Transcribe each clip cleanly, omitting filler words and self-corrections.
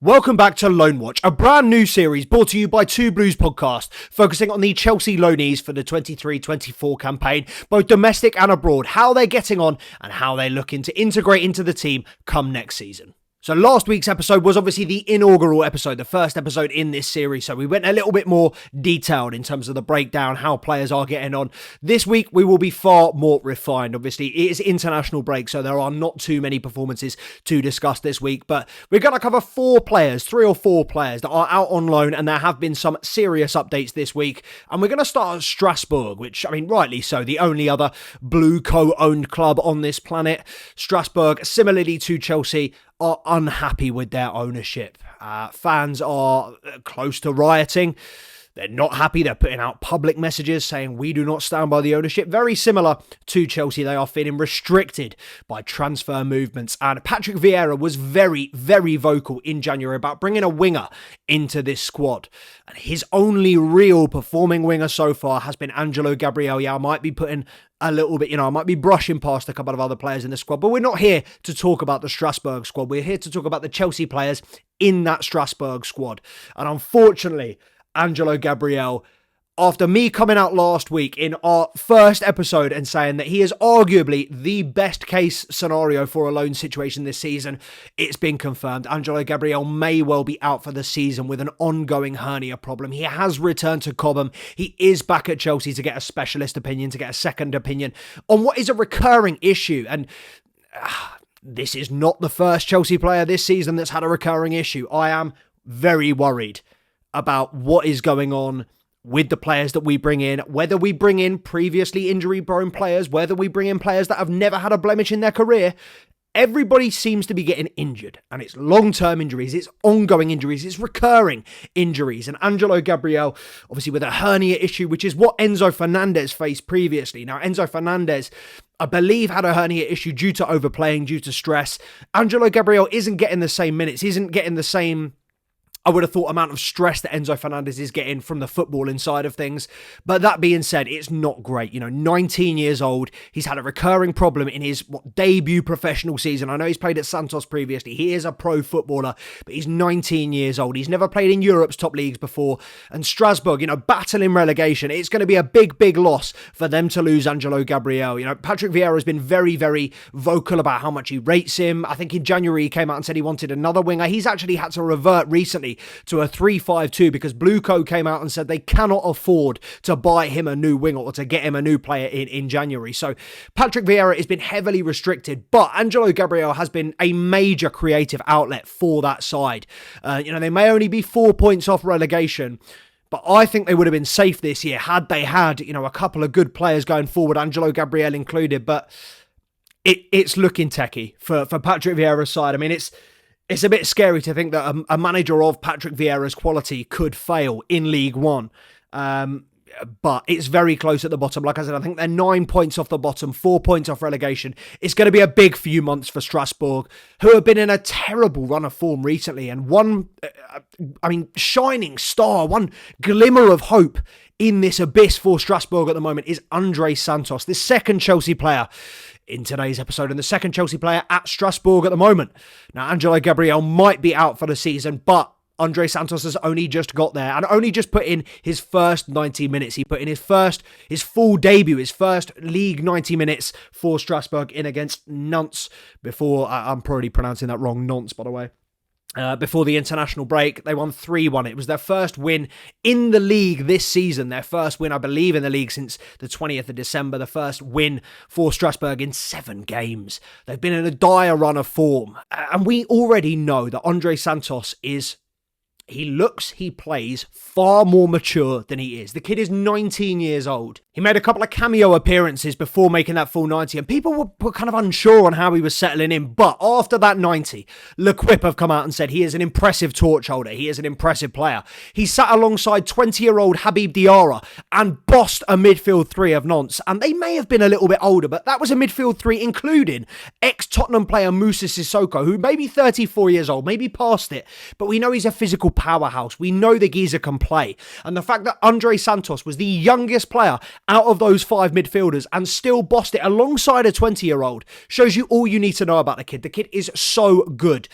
Welcome back to Loan Watch, a brand new series brought to you by Two Blues Podcast, focusing on the Chelsea loanees for the 23-24 campaign, both domestic and abroad, how they're getting on and how they're looking to integrate into the team come next season. So last week's episode was obviously the inaugural episode, the first episode in this series. So we went a little bit more detailed in terms of the breakdown, how players are getting on. This week, we will be far more refined. Obviously, it is international break, so there are not too many performances to discuss this week. But we're going to cover three or four players that are out on loan, and there have been some serious updates this week. And we're going to start at Strasbourg, which, I mean, rightly so, the only other blue co-owned club on this planet. Strasbourg, similarly to Chelsea, are unhappy with their ownership. Fans are close to rioting. They're not happy. They're putting out public messages saying we do not stand by the ownership. Very similar to Chelsea. They are feeling restricted by transfer movements. And Patrick Vieira was very, very vocal in January about bringing a winger into this squad. And his only real performing winger so far has been Angelo Gabriel. Yeah, I might be putting a little bit, I might be brushing past a couple of other players in the squad, but we're not here to talk about the Strasbourg squad. We're here to talk about the Chelsea players in that Strasbourg squad. And unfortunately, Angelo Gabriel, after me coming out last week in our first episode and saying that he is arguably the best case scenario for a loan situation this season, it's been confirmed. Angelo Gabriel may well be out for the season with an ongoing hernia problem. He has returned to Cobham. He is back at Chelsea to get a specialist opinion, to get a second opinion on what is a recurring issue. And this is not the first Chelsea player this season that's had a recurring issue. I am very worried about what is going on with the players that we bring in, whether we bring in previously injury-prone players, whether we bring in players that have never had a blemish in their career. Everybody seems to be getting injured, and it's long-term injuries, it's ongoing injuries, it's recurring injuries. And Angelo Gabriel, obviously with a hernia issue, which is what Enzo Fernandez faced previously. Now, Enzo Fernandez, I believe, had a hernia issue due to overplaying, due to stress. Angelo Gabriel isn't getting the same minutes, isn't getting the same, I would have thought, amount of stress that Enzo Fernandez is getting from the footballing side of things. But that being said, it's not great. 19 years old. He's had a recurring problem in his debut professional season. I know he's played at Santos previously. He is a pro footballer, but he's 19 years old. He's never played in Europe's top leagues before. And Strasbourg, battling relegation. It's going to be a big, big loss for them to lose Angelo Gabriel. Patrick Vieira has been very, very vocal about how much he rates him. I think in January he came out and said he wanted another winger. He's actually had to revert recently to a 3-5-2 because Blueco came out and said they cannot afford to buy him a new winger or to get him a new player in January. So Patrick Vieira has been heavily restricted, but Angelo Gabriel has been a major creative outlet for that side. They may only be 4 points off relegation, but I think they would have been safe this year had they had, a couple of good players going forward, Angelo Gabriel included. But it's looking techie for Patrick Vieira's side. I mean, it's a bit scary to think that a manager of Patrick Vieira's quality could fail in League One. But it's very close at the bottom. Like I said, I think they're 9 points off the bottom, 4 points off relegation. It's going to be a big few months for Strasbourg, who have been in a terrible run of form recently. And one shining star, one glimmer of hope in this abyss for Strasbourg at the moment is Andre Santos, the second Chelsea player in today's episode, and the second Chelsea player at Strasbourg at the moment. Now, Angelo Gabriel might be out for the season, but Andre Santos has only just got there and only just put in his first 90 minutes. He put in his full debut, his first league 90 minutes for Strasbourg in against Nantes before, I'm probably pronouncing that wrong, Nantes, by the way. Before the international break, they won 3-1. It was their first win in the league this season. Their first win, I believe, in the league since the 20th of December. The first win for Strasbourg in 7 games. They've been in a dire run of form. And we already know that Andre Santos he plays far more mature than he is. The kid is 19 years old. He made a couple of cameo appearances before making that full 90, and people were kind of unsure on how he was settling in. But after that 90, L'Equipe have come out and said he is an impressive torch holder. He is an impressive player. He sat alongside 20-year-old Habib Diarra and bossed a midfield three of Nantes. And they may have been a little bit older, but that was a midfield three including ex-Tottenham player Moussa Sissoko, who may be 34 years old, maybe past it, but we know he's a physical powerhouse. We know the geezer can play. And the fact that Andre Santos was the youngest player out of those 5 midfielders and still bossed it alongside a 20-year-old shows you all you need to know about the kid. The kid is so good.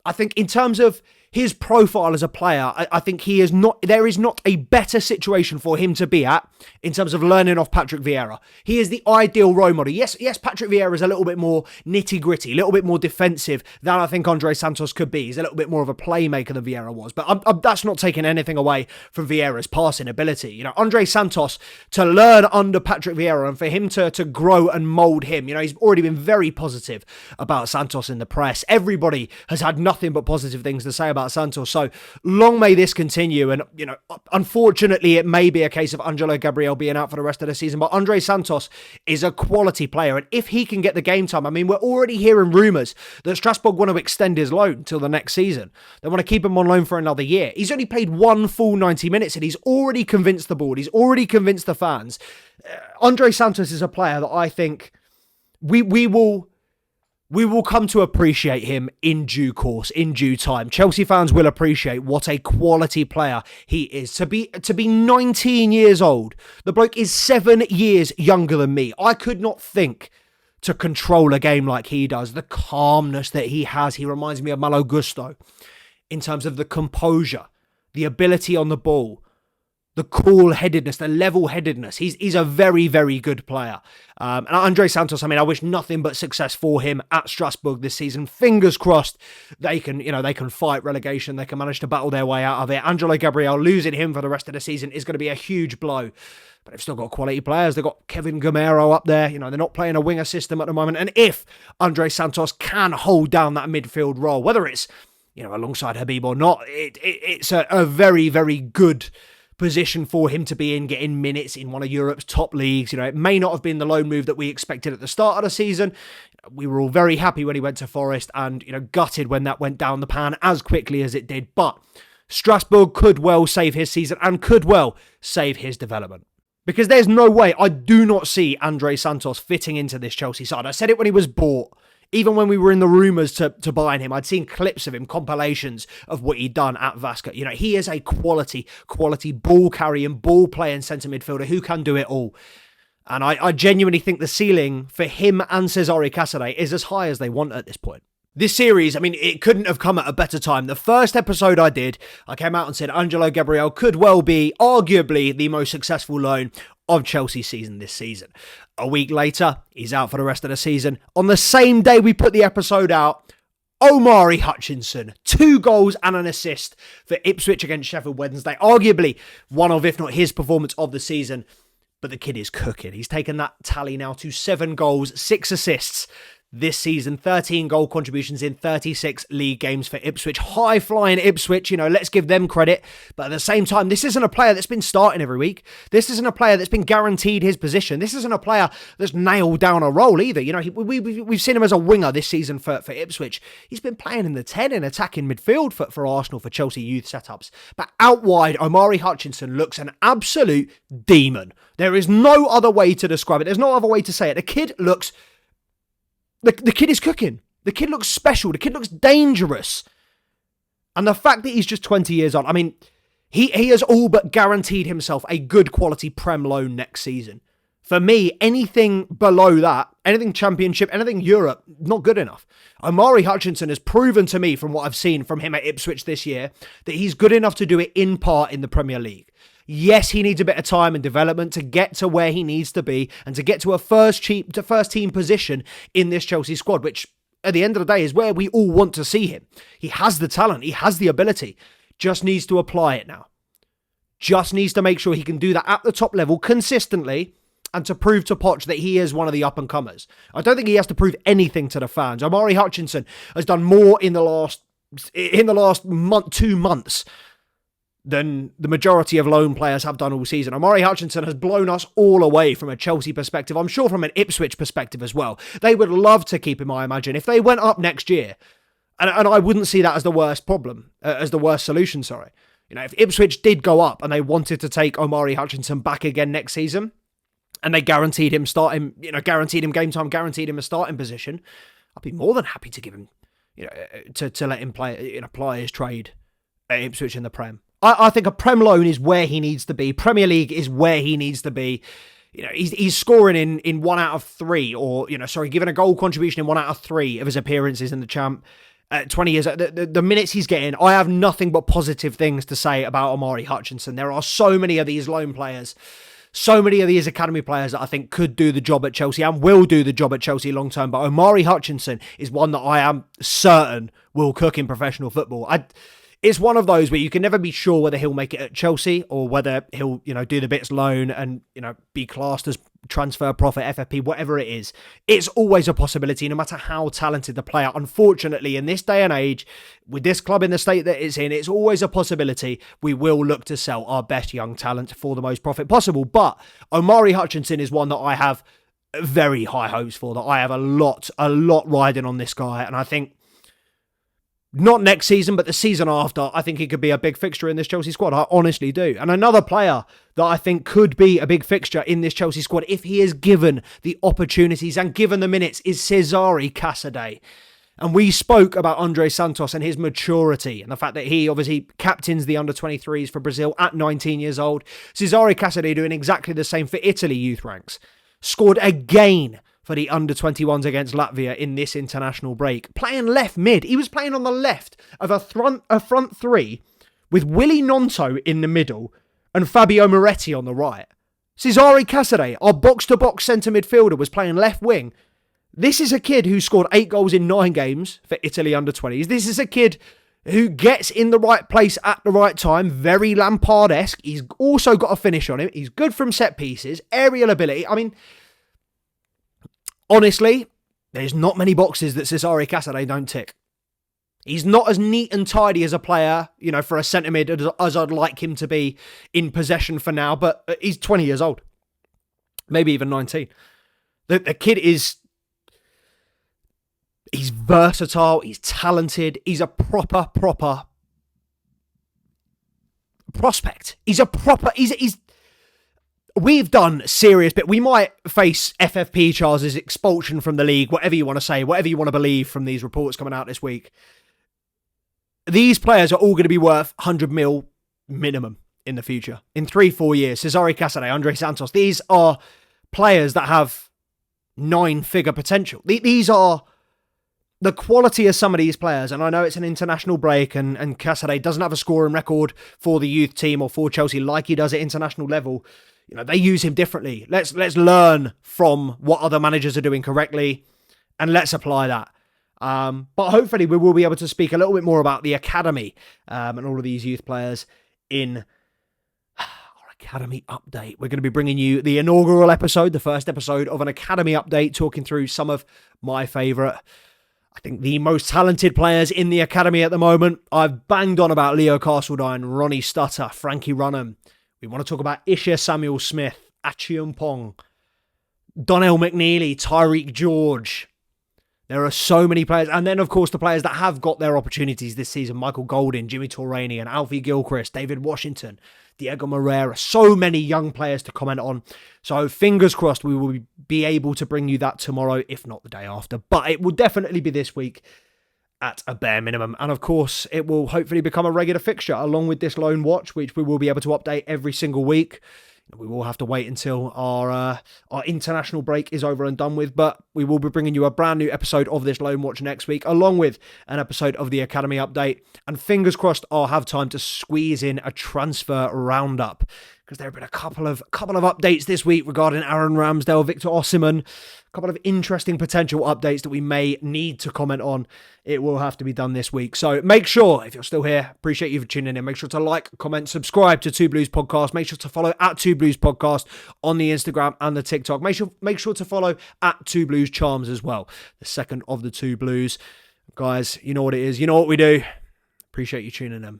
I think in terms of his profile as a player, I think there is not a better situation for him to be at in terms of learning off Patrick Vieira. He is the ideal role model. Yes, Patrick Vieira is a little bit more nitty-gritty, a little bit more defensive than I think Andre Santos could be. He's a little bit more of a playmaker than Vieira was, but that's not taking anything away from Vieira's passing ability. You know, Andre Santos, to learn under Patrick Vieira and for him to grow and mould him, you know, he's already been very positive about Santos in the press. Everybody has had nothing but positive things to say about Santos, so long may this continue. And, you know, unfortunately, it may be a case of Angelo Gabriel being out for the rest of the season, but Andre Santos is a quality player, and if he can get the game time, I mean, we're already hearing rumours that Strasbourg want to extend his loan until the next season. They want to keep him on loan for another year. He's only played one full 90 minutes, and he's already convinced the board, he's already convinced the fans. Andre Santos is a player that I think we will come to appreciate him in due course, in due time. Chelsea fans will appreciate what a quality player he is. To be 19 years old, the bloke is 7 years younger than me. I could not think to control a game like he does. The calmness that he has, he reminds me of Malo Gusto in terms of the composure, the ability on the ball, the cool-headedness, the level-headedness. He's a very, very good player. And Andre Santos, I mean, I wish nothing but success for him at Strasbourg this season. Fingers crossed they can fight relegation. They can manage to battle their way out of it. Angelo Gabriel, losing him for the rest of the season is going to be a huge blow. But they've still got quality players. They've got Kevin Gamero up there. You know, they're not playing a winger system at the moment. And if Andre Santos can hold down that midfield role, whether it's, you know, alongside Habib or not, it's a very, very good position for him to be in, getting minutes in one of Europe's top leagues. You know, it may not have been the loan move that we expected at the start of the season. We were all very happy when he went to Forest and, you know, gutted when that went down the pan as quickly as it did. But Strasbourg could well save his season and could well save his development. Because there's no way, I do not see Andre Santos fitting into this Chelsea side. I said it when he was bought. Even when we were in the rumours to buying him, I'd seen clips of him, compilations of what he'd done at Vasca. You know, he is a quality ball-carrying, ball-playing centre midfielder who can do it all. And I genuinely think the ceiling for him and Cesare Casadei is as high as they want at this point. This series, I mean, it couldn't have come at a better time. The first episode I did, I came out and said Angelo Gabriel could well be arguably the most successful loan of Chelsea's season this season. A week later, he's out for the rest of the season. On the same day we put the episode out, Omari Hutchinson, 2 goals and an assist for Ipswich against Sheffield Wednesday. Arguably one of, if not his performance of the season. But the kid is cooking. He's taken that tally now to 7 goals, 6 assists this season, 13 goal contributions in 36 league games for Ipswich. High-flying Ipswich, you know, let's give them credit. But at the same time, this isn't a player that's been starting every week. This isn't a player that's been guaranteed his position. This isn't a player that's nailed down a role either. You know, we've seen him as a winger this season for Ipswich. He's been playing in the 10 in attacking midfield for Arsenal, for Chelsea youth setups. But out wide, Omari Hutchinson looks an absolute demon. There is no other way to describe it. There's no other way to say it. The kid looks... The kid is cooking. The kid looks special. The kid looks dangerous. And the fact that he's just 20 years old, I mean, he has all but guaranteed himself a good quality Prem loan next season. For me, anything below that, anything Championship, anything Europe, not good enough. Omari Hutchinson has proven to me, from what I've seen from him at Ipswich this year, that he's good enough to do it in part in the Premier League. Yes, he needs a bit of time and development to get to where he needs to be and to get to a first team position in this Chelsea squad, which at the end of the day is where we all want to see him. He has the talent. He has the ability. Just needs to apply it now. Just needs to make sure he can do that at the top level consistently and to prove to Poch that he is one of the up-and-comers. I don't think he has to prove anything to the fans. Omari Hutchinson has done more in the last month, 2 months than the majority of loan players have done all season. Omari Hutchinson has blown us all away from a Chelsea perspective. I'm sure from an Ipswich perspective as well. They would love to keep him, I imagine. If they went up next year, and I wouldn't see that as the worst problem, as the worst solution, sorry. You know, if Ipswich did go up and they wanted to take Omari Hutchinson back again next season, and they guaranteed him guaranteed him game time, guaranteed him a starting position, I'd be more than happy to give him, you know, to let him apply his trade at Ipswich in the Prem. I think a Prem loan is where he needs to be. Premier League is where he needs to be. You know, he's scoring in 1 out of 3, or, you know, sorry, giving a goal contribution in 1 out of 3 of his appearances in the Champ. At 20 years, the minutes he's getting, I have nothing but positive things to say about Omari Hutchinson. There are so many of these loan players, so many of these academy players that I think could do the job at Chelsea and will do the job at Chelsea long term. But Omari Hutchinson is one that I am certain will cook in professional football. It's one of those where you can never be sure whether he'll make it at Chelsea or whether he'll, do the bits loan and, be classed as transfer profit, FFP, whatever it is. It's always a possibility, no matter how talented the player. Unfortunately, in this day and age, with this club in the state that it's in, it's always a possibility we will look to sell our best young talent for the most profit possible. But Omari Hutchinson is one that I have very high hopes for, that I have a lot riding on this guy. And I think not next season, but the season after, I think he could be a big fixture in this Chelsea squad. I honestly do. And another player that I think could be a big fixture in this Chelsea squad, if he is given the opportunities and given the minutes, is Cesare Casadei. And we spoke about Andre Santos and his maturity and the fact that he obviously captains the under-23s for Brazil at 19 years old. Cesare Casadei doing exactly the same for Italy youth ranks. Scored again for the under-21s against Latvia in this international break. Playing left mid. He was playing on the left of a front three with Willy Gnonto in the middle and Fabio Moretti on the right. Cesare Casadei, our box-to-box centre midfielder, was playing left wing. This is a kid who scored 8 goals in 9 games for Italy under-20s. This is a kid who gets in the right place at the right time. Very Lampard-esque. He's also got a finish on him. He's good from set pieces. Aerial ability. I mean, honestly, there's not many boxes that Cesare Casadei don't tick. He's not as neat and tidy as a player, for a centre mid as I'd like him to be in possession for now, but he's 20 years old. Maybe even 19. The kid he's versatile, he's talented, he's a proper prospect. We've done serious, but we might face FFP Charles's expulsion from the league, whatever you want to say, whatever you want to believe from these reports coming out this week. These players are all going to be worth 100 mil minimum in the future. In 3-4 years, Cesare Casadei, Andre Santos, these are players that have 9-figure potential. These are the quality of some of these players, and I know it's an international break and Casadei doesn't have a scoring record for the youth team or for Chelsea like he does at international level. They use him differently. Let's learn from what other managers are doing correctly and let's apply that. But hopefully we will be able to speak a little bit more about the academy and all of these youth players in our academy update. We're going to be bringing you the inaugural episode, the first episode of an academy update, talking through some of my favourite, I think the most talented players in the academy at the moment. I've banged on about Leo Castledine, Ronnie Stutter, Frankie Runham. We want to talk about Isha Samuel-Smith, Achium Pong, Donnell McNeely, Tyreek George. There are so many players. And then, of course, the players that have got their opportunities this season. Michael Golding, Jimmy Torrani and Alfie Gilchrist, David Washington, Diego Moreira. So many young players to comment on. So fingers crossed we will be able to bring you that tomorrow, if not the day after. But it will definitely be this week at a bare minimum. And of course, it will hopefully become a regular fixture along with this loan watch, which we will be able to update every single week. We will have to wait until our international break is over and done with, but we will be bringing you a brand new episode of this Loan Watch next week, along with an episode of the Academy Update. And fingers crossed, I'll have time to squeeze in a transfer roundup, because there have been a couple of updates this week regarding Aaron Ramsdale, Victor Osimhen, a couple of interesting potential updates that we may need to comment on. It will have to be done this week. So make sure, if you're still here, appreciate you for tuning in. Make sure to like, comment, subscribe to Two Blues Podcast. Make sure to follow at Two Blues Podcast on the Instagram and the TikTok. Make sure to follow at Two Blues Charms as well, the second of the Two Blues. Guys, you know what it is. You know what we do. Appreciate you tuning in.